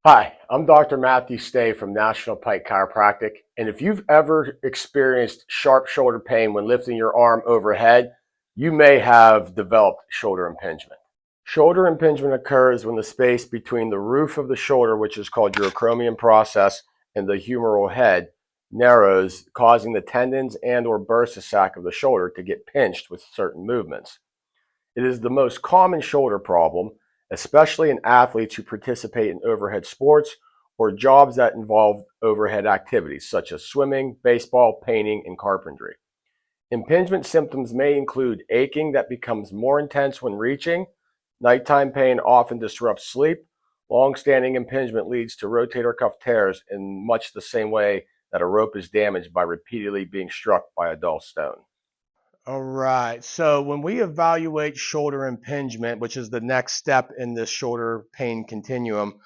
Hi, I'm Dr. Matthew Stay from National Pike Chiropractic, and if you've ever experienced sharp shoulder pain when lifting your arm overhead, you may have developed shoulder impingement. Shoulder impingement occurs when the space between the roof of the shoulder, which is called your acromion process, and the humeral head narrows, causing the tendons and or bursa sac of the shoulder to get pinched with certain movements. It is the most common shoulder problem, especially in athletes who participate in overhead sports or jobs that involve overhead activities such as swimming, baseball, painting, and carpentry. Impingement symptoms may include aching that becomes more intense when reaching. Nighttime pain often disrupts sleep. Long-standing impingement leads to rotator cuff tears in much the same way that a rope is damaged by repeatedly being struck by a dull stone. All right. So when we evaluate shoulder impingement, which is the next step in this shoulder pain continuum,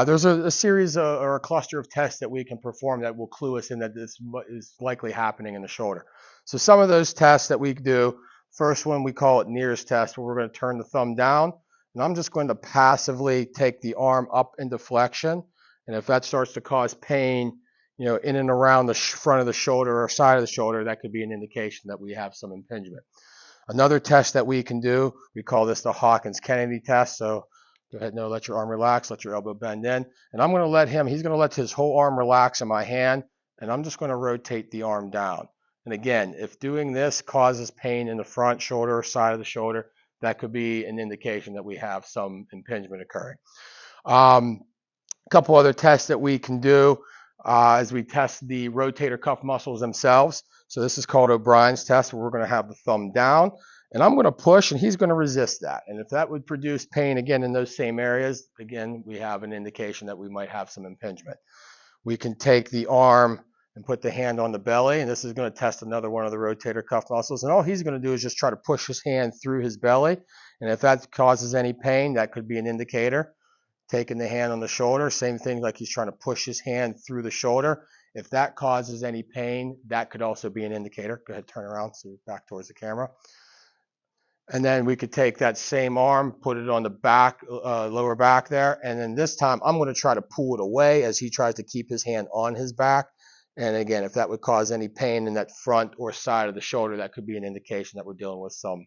there's a series or a cluster of tests that we can perform that will clue us in that this is likely happening in the shoulder. So some of those tests that we do, first one we call it nearest test, where we're going to turn the thumb down, and I'm just going to passively take the arm up into flexion, and if that starts to cause pain, in and around the front of the shoulder or side of the shoulder, that could be an indication that we have some impingement. Another test that we can do, we call this the Hawkins-Kennedy test. So go ahead and let your arm relax, let your elbow bend in. And I'm going to let he's going to let his whole arm relax in my hand, and I'm just going to rotate the arm down. And again, if doing this causes pain in the front shoulder or side of the shoulder, that could be an indication that we have some impingement occurring. A couple other tests that we can do as we test the rotator cuff muscles themselves. So this is called O'Brien's test, where we're going to have the thumb down, and I'm going to push, and he's going to resist that. And if that would produce pain again in those same areas, again, we have an indication that we might have some impingement. We can take the arm and put the hand on the belly, and this is going to test another one of the rotator cuff muscles. And all he's going to do is just try to push his hand through his belly. And if that causes any pain, that could be an indicator. Taking the hand on the shoulder, same thing, like he's trying to push his hand through the shoulder. If that causes any pain, that could also be an indicator. Go ahead, turn around so you're back towards the camera. And then we could take that same arm, put it on the back, lower back there, and then this time I'm going to try to pull it away as he tries to keep his hand on his back. And again, if that would cause any pain in that front or side of the shoulder, that could be an indication that we're dealing with some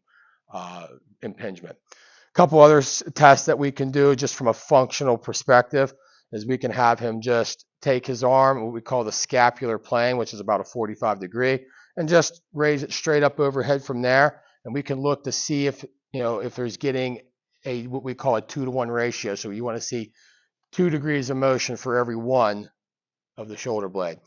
impingement. A couple other tests that we can do just from a functional perspective is we can have him just take his arm, what we call the scapular plane, which is about a 45-degree, and just raise it straight up overhead from there. And we can look to see if there's getting what we call a 2-to-1 ratio. So you want to see 2 degrees of motion for every 1 of the shoulder blade.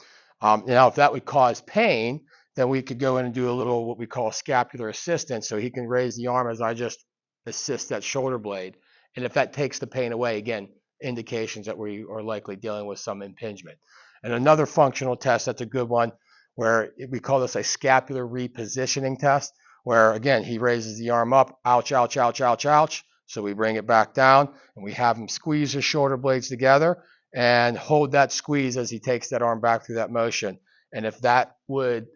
Now, if that would cause pain, then we could go in and do a little what we call scapular assistance. So he can raise the arm as I just assist that shoulder blade. And if that takes the pain away, again, indications that we are likely dealing with some impingement. And another functional test that's a good one, where we call this a scapular repositioning test, where again, he raises the arm up, ouch, ouch, ouch, ouch, ouch. So we bring it back down and we have him squeeze his shoulder blades together and hold that squeeze as he takes that arm back through that motion. And if that would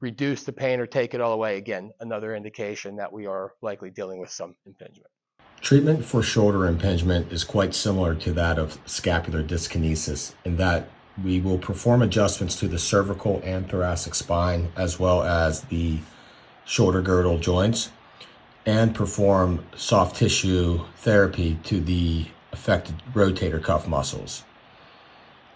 reduce the pain or take it all away, again, another indication that we are likely dealing with some impingement. Treatment for shoulder impingement is quite similar to that of scapular dyskinesis in that we will perform adjustments to the cervical and thoracic spine as well as the shoulder girdle joints and perform soft tissue therapy to the affected rotator cuff muscles.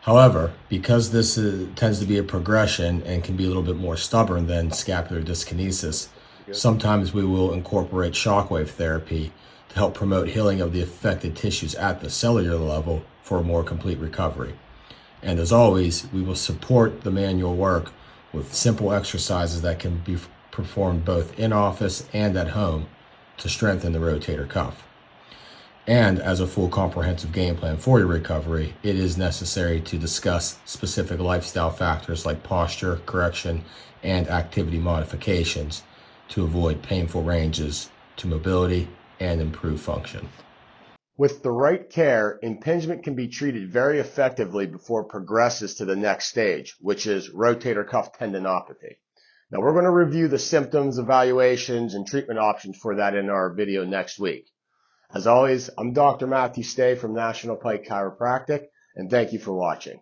However, because this tends to be a progression and can be a little bit more stubborn than scapular dyskinesis, sometimes we will incorporate shockwave therapy to help promote healing of the affected tissues at the cellular level for a more complete recovery. And as always, we will support the manual work with simple exercises that can be performed both in office and at home to strengthen the rotator cuff. And as a full comprehensive game plan for your recovery, it is necessary to discuss specific lifestyle factors like posture correction and activity modifications to avoid painful ranges to mobility and improve function. With the right care, impingement can be treated very effectively before it progresses to the next stage, which is rotator cuff tendinopathy. Now we're going to review the symptoms, evaluations, and treatment options for that in our video next week. As always, I'm Dr. Matthew Stay from National Pike Chiropractic, And thank you for watching.